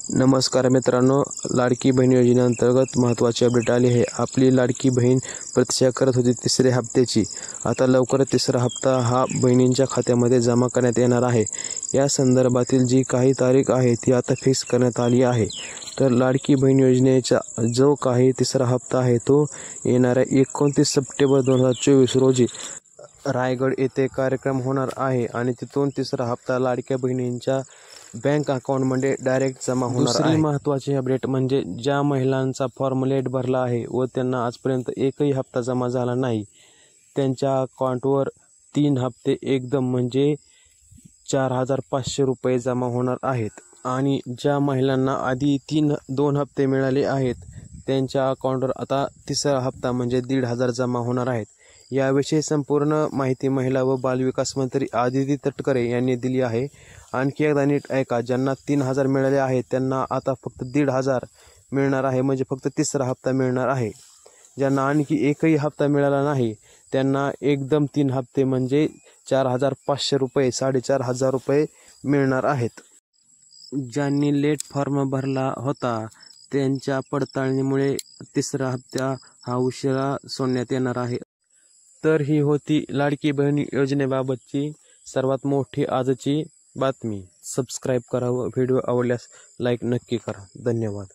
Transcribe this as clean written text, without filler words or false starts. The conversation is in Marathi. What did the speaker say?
नमस्कार मित्रांनो, लाडकी बहीण योजनेअंतर्गत महत्त्वाची अपडेट आली आहे। आपली लाडकी बहीण प्रतीक्षा करत होती तिसऱ्या हप्त्याची। आता लवकरच तिसरा हप्ता हा बहिणींच्या खात्यामध्ये जमा करण्यात येणार आहे। या संदर्भातील जी काही तारीख आहे ती आता फिक्स करण्यात आली आहे। तर लाडकी बहीण योजनेचा जो काही तिसरा हप्ता आहे तो येणाऱ्या 29 सप्टेंबर 2024 रोजी रायगड येथे कार्यक्रम होणार आहे आणि तिथून तिसरा हप्ता लाडक्या बहिणींच्या बँक अकाउंटमध्ये डायरेक्ट जमा होणार आहे। दुसरी महत्त्वाची अपडेट म्हणजे ज्या महिलांचा फॉर्म लेट भरला आहे व त्यांना आजपर्यंत एकही हप्ता जमा झाला नाही, त्यांच्या अकाउंटवर 3 हप्ते एकदम म्हणजे 4,500 रुपये जमा होणार आहेत। आणि ज्या महिलांना आधी 2 हप्ते मिळाले आहेत त्यांच्या अकाउंटवर आता तिसरा हप्ता म्हणजे 1,500 जमा होणार आहेत। याविषयी संपूर्ण माहिती महिला व बालविकास मंत्री आदिती तटकरे यांनी दिली आहे। आणखी एकदा नीट ऐका, ज्यांना 3,000 मिळाले आहेत त्यांना आता फक्त 1,500 मिळणार आहे, म्हणजे फक्त तिसरा हप्ता मिळणार आहे। ज्यांना आणखी एकही हप्ता मिळाला नाही त्यांना एकदम 3 हप्ते म्हणजे 4,500 रुपये 4,500 रुपये मिळणार आहेत। ज्यांनी लेट फॉर्म भरला होता त्यांच्या पडताळणीमुळे तिसरा हप्ता हा उशिरा सोडण्यात येणार आहे। तर ही होती लाडकी बहीण योजनेबाबतची सर्वात मोठी आजची बातमी। सबस्क्राईब करा व व्हिडिओ आवडल्यास लाईक नक्की करा। धन्यवाद।